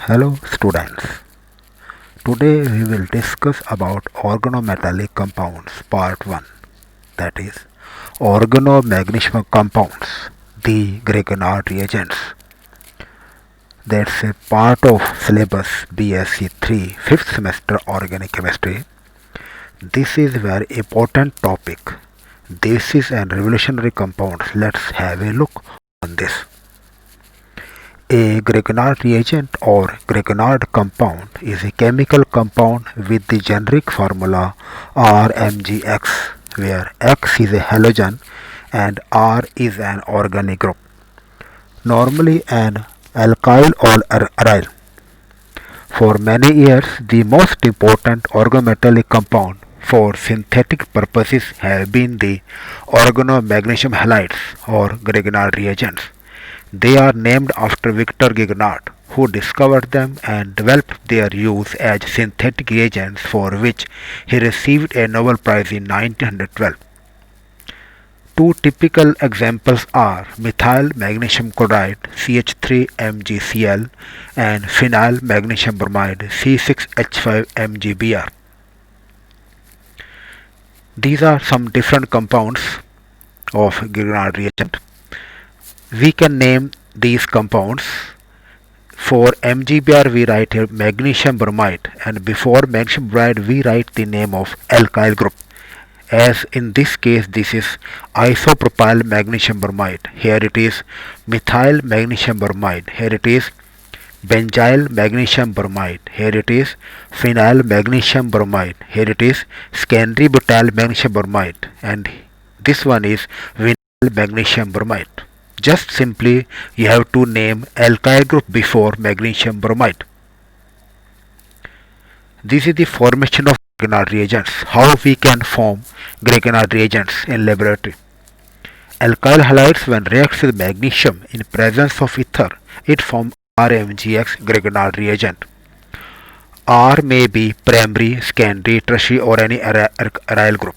Hello students. Today we will discuss about organometallic compounds part 1, that is organomagnesium compounds, the Grignard reagents. That's a part of syllabus BSc 3 5th semester organic chemistry. This is very important topic. This is an revolutionary compounds. Let's have a look on this. A Grignard reagent or Grignard compound is a chemical compound with the generic formula RMgX, where X is a halogen and R is an organic group, normally an alkyl or aryl. For many years, the most important organometallic compound for synthetic purposes have been the organomagnesium halides or Grignard reagents. They are named after Victor Grignard, who discovered them and developed their use as synthetic reagents, for which he received a Nobel Prize in 1912. Two typical examples are methyl magnesium chloride CH3MgCl and phenyl magnesium bromide C6H5MgBr. These are some different compounds of Grignard reagent. We can name these compounds. For MgBr we write here magnesium bromide, and before magnesium bromide we write the name of alkyl group. As in this case, this is isopropyl magnesium bromide. Here it is methyl magnesium bromide. Here it is benzyl magnesium bromide. Here it is phenyl magnesium bromide. Here it is scandibutyl magnesium bromide, and this one is vinyl magnesium bromide. Just simply you have to name alkyl group before magnesium bromide. This is the formation of Grignard reagents. How we can form Grignard reagents in laboratory. Alkyl halides, when reacts with magnesium in presence of ether, it forms RMgX Grignard reagent. R may be primary, secondary, tertiary or any aryl group.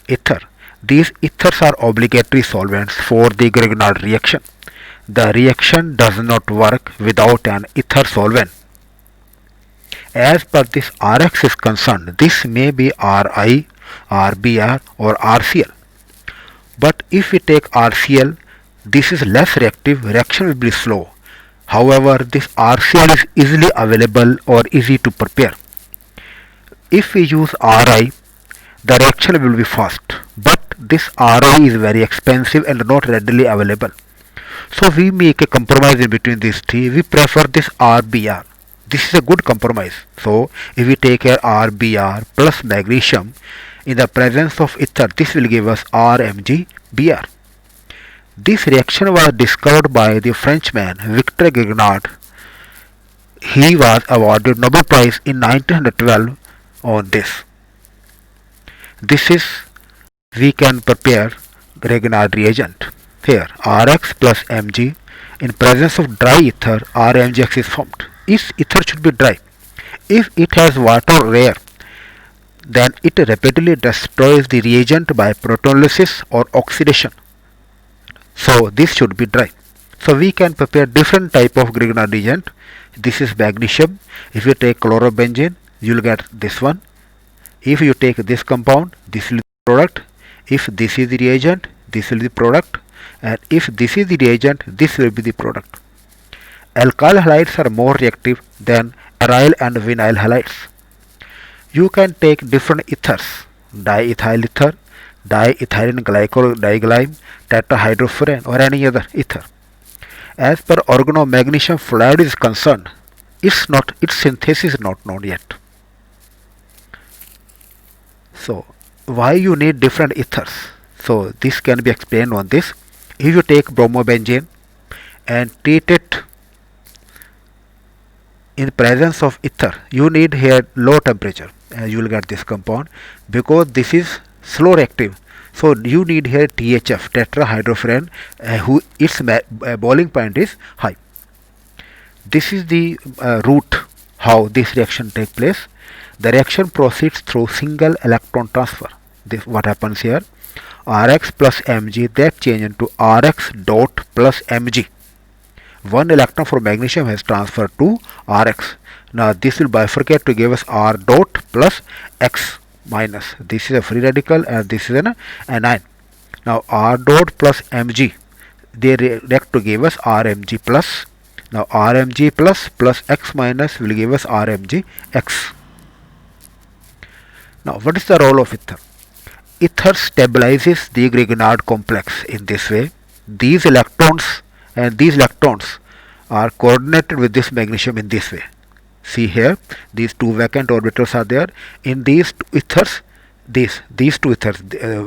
Ether. These ethers are obligatory solvents for the Grignard reaction. The reaction does not work without an ether solvent. As per this Rx is concerned, this may be Ri, Rbr or Rcl. But if we take Rcl, this is less reactive, reaction will be slow. However, this Rcl is easily available or easy to prepare. If we use Ri, the reaction will be fast, but this Ri is very expensive and not readily available. So we make a compromise in between these three. We prefer this Rbr. This is a good compromise. So if we take a Rbr plus magnesium in the presence of ether, this will give us RMgBr. This reaction was discovered by the Frenchman Victor Grignard. He was awarded Nobel Prize in 1912 on this. This is we can prepare Grignard reagent. Here Rx plus Mg in presence of dry ether, RMgX is formed. Its ether should be dry. If it has water rare, then it rapidly destroys the reagent by proteolysis or oxidation. So this should be dry. So we can prepare different type of Grignard reagent. This is magnesium. If you take chlorobenzene, you will get this one. If you take this compound, this will be the product. If this is the reagent, this will be the product. And if this is the reagent, this will be the product. Alkyl halides are more reactive than aryl and vinyl halides. You can take different ethers, diethyl ether, diethylene glycol diglyme, tetrahydrofuran or any other ether. As per organomagnesium fluoride is concerned, its synthesis is not known yet. So why you need different ethers? So this can be explained on this. If you take bromobenzene and treat it in presence of ether, you need here low temperature, and you will get this compound because this is slow reactive. So you need here THF, tetrahydrofuran, who its boiling point is high. This is the route how this reaction take place. The reaction proceeds through single electron transfer. This what happens here. Rx plus Mg, that change into Rx dot plus Mg. One electron for magnesium has transferred to Rx. Now this will bifurcate to give us R dot plus X minus. This is a free radical and this is an anion. Now R dot plus Mg, they react to give us Rmg plus. Now Rmg plus X minus will give us Rmg X. Now what is the role of ether? Ether stabilizes the Grignard complex in this way. These electrons are coordinated with this magnesium in this way. See here, these two vacant orbitals are there. In these two ethers, these two ethers,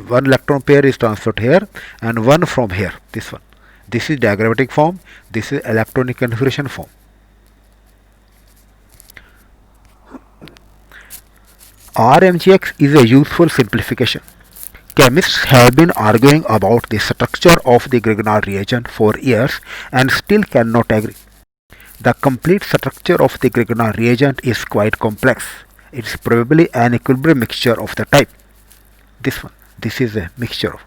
one electron pair is transferred here and one from here, this one. This is diagrammatic form, this is electronic configuration form. Rmgx is a useful simplification. Chemists have been arguing about the structure of the Grignard reagent for years and still cannot agree. The complete structure of the Grignard reagent is quite complex. It is probably an equilibrium mixture of the type. This one, this is a mixture of.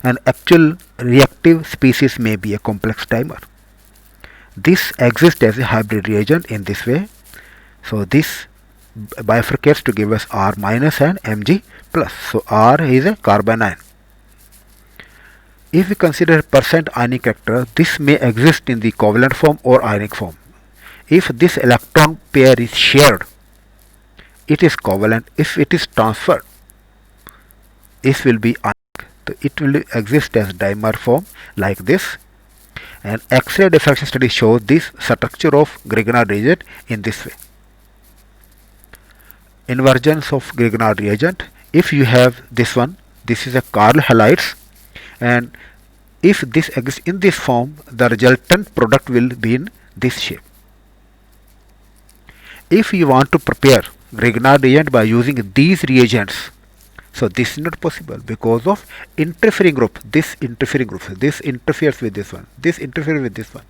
An actual reactive species may be a complex dimer. This exists as a hybrid reagent in this way. So this bifurcates to give us R minus and Mg plus. So R is a carbon ion. If we consider percent ionic character, this may exist in the covalent form or ionic form. If this electron pair is shared, it is covalent. If it is transferred, it will be ionic. So it will exist as dimer form like this. And X-ray diffraction study shows this structure of Grignard reagent in this way. Inversions of Grignard reagent. If you have this one, this is a Carl halides, and if this exists in this form, the resultant product will be in this shape. If you want to prepare Grignard reagent by using these reagents, so this is not possible because of interfering group. This interfering group, this interferes with this one, this interferes with this one.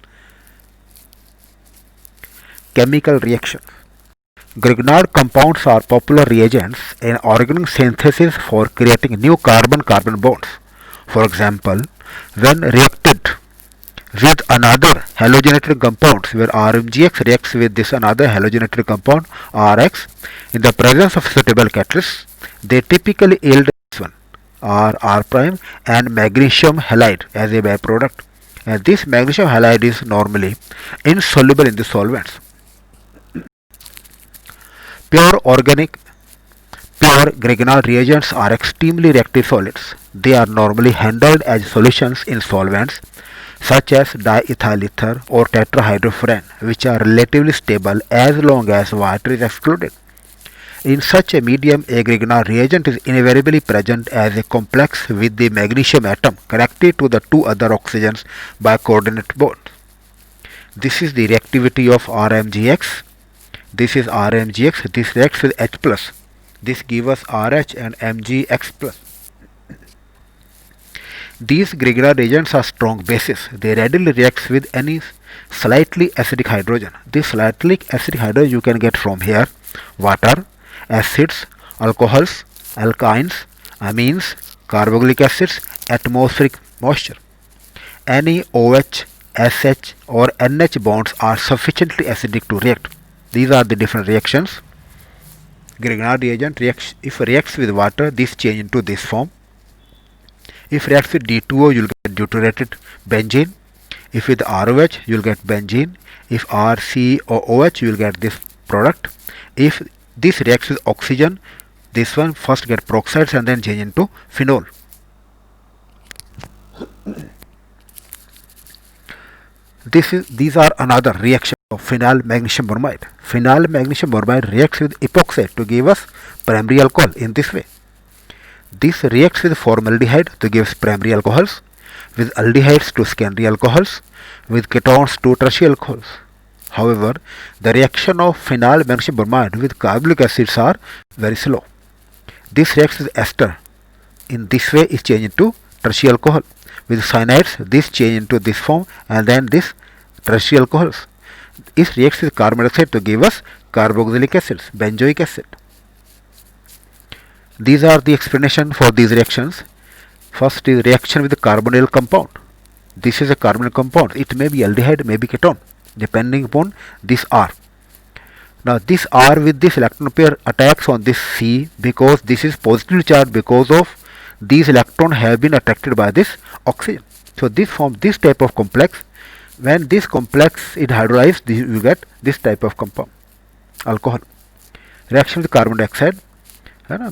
Chemical reaction. Grignard compounds are popular reagents in organic synthesis for creating new carbon-carbon bonds. For example, when reacted with another halogenated compound, where Rmgx reacts with this another halogenated compound Rx, in the presence of suitable catalysts, they typically yield this one R prime and magnesium halide as a byproduct. And this magnesium halide is normally insoluble in the solvents. Pure Grignard reagents are extremely reactive solids. They are normally handled as solutions in solvents such as diethyl ether or tetrahydrofuran, which are relatively stable as long as water is excluded. In such a medium, a Grignard reagent is invariably present as a complex with the magnesium atom connected to the two other oxygens by coordinate bonds. This is the reactivity of Rmgx. This is Rmgx. This reacts with H plus. This gives us RH and Mgx plus. These Grignard reagents are strong bases. They readily react with any slightly acidic hydrogen. This slightly acidic hydrogen you can get from here: water, acids, alcohols, alkynes, amines, carboxylic acids, atmospheric moisture. Any OH, SH or NH bonds are sufficiently acidic to react. These are the different reactions. Grignard reagent reacts, if reacts with water, this change into this form. If reacts with D2O, you'll get deuterated benzene. If with ROH, you'll get benzene. If RCOOH, you'll get this product. If this reacts with oxygen, this one first get peroxides and then change into phenol. These are another reaction of phenyl magnesium bromide. Phenyl magnesium bromide reacts with epoxide to give us primary alcohol in this way. This reacts with formaldehyde to give primary alcohols, with aldehydes to secondary alcohols, with ketones to tertiary alcohols. However, the reaction of phenyl magnesium bromide with carboxylic acids are very slow. This reacts with ester. In this way is changed into tertiary alcohol. With cyanides, this change into this form and then this tertiary alcohols. It reacts with carbon dioxide to give us carboxylic acids, benzoic acid. These are the explanation for these reactions. First is reaction with the carbonyl compound. This is a carbon compound. It may be aldehyde, may be ketone, depending upon this R. Now this R with this electron pair attacks on this C because this is positively charged because of these electrons have been attracted by this oxygen. So this forms this type of complex. When this complex is hydrolyzed, you get this type of compound, alcohol. Reaction with carbon dioxide.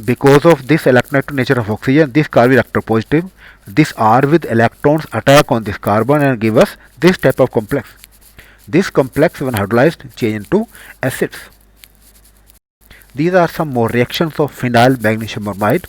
Because of this electronegative nature of oxygen, this carbon is electropositive. This R with electrons attack on this carbon and give us this type of complex. This complex when hydrolyzed change into acids. These are some more reactions of phenyl magnesium bromide.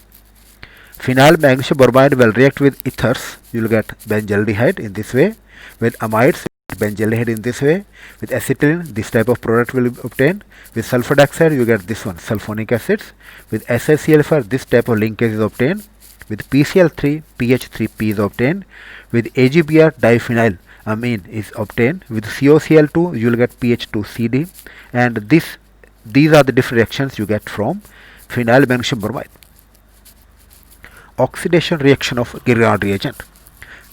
Phenyl magnesium bromide will react with ethers. You will get benzaldehyde in this way. With amides, benzaldehyde in this way. With acetylene, this type of product will be obtained. With sulfur dioxide, you get this one, sulfonic acids. With SiCl4, this type of linkage is obtained. With PCl3, PH3P is obtained. With AgBr, diphenyl amine is obtained. With COCl2, you will get PH2CD. And these are the different reactions you get from phenyl magnesium bromide. Oxidation reaction of Grignard reagent.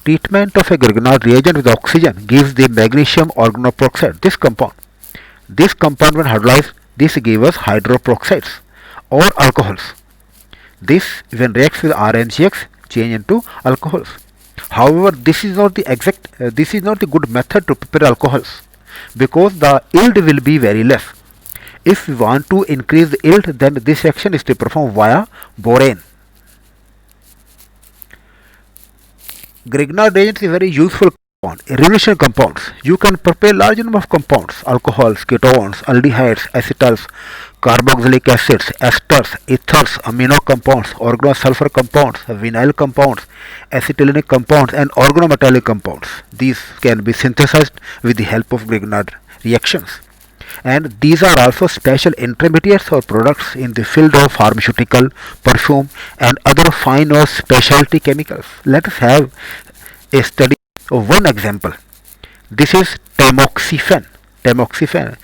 Treatment of a Grignard reagent with oxygen gives the magnesium organoperoxide, this compound. This compound when hydrolyzed, this gives us hydroperoxides or alcohols. This when reacts with RNGX change into alcohols. However, this is not the good method to prepare alcohols because the yield will be very less. If we want to increase the yield, then this reaction is to perform via borane. Grignard reagent is very useful compound. Revolution compounds. You can prepare large number of compounds, alcohols, ketones, aldehydes, acetyls, carboxylic acids, esters, ethers, amino compounds, organosulfur compounds, vinyl compounds, acetylenic compounds and organometallic compounds. These can be synthesized with the help of Grignard reactions. And these are also special intermediates or products in the field of pharmaceutical, perfume and other fine or specialty chemicals. Let us have a study of one example. This is tamoxifen. Tamoxifen,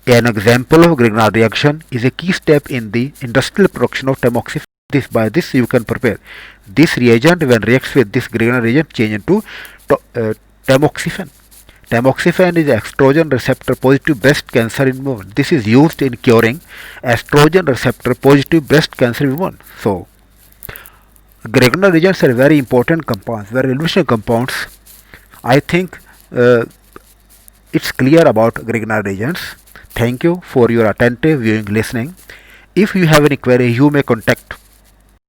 an example of Grignard reaction, is a key step in the industrial production of tamoxifen. By this you can prepare this reagent when reacts with this Grignard reagent change into tamoxifen. Tamoxifen is estrogen receptor positive breast cancer in women. This is used in curing estrogen receptor positive breast cancer in women. So, Grignard reagents are very important compounds, very revolutionary compounds. I think it's clear about Grignard reagents. Thank you for your attentive viewing, listening. If you have any query, you may contact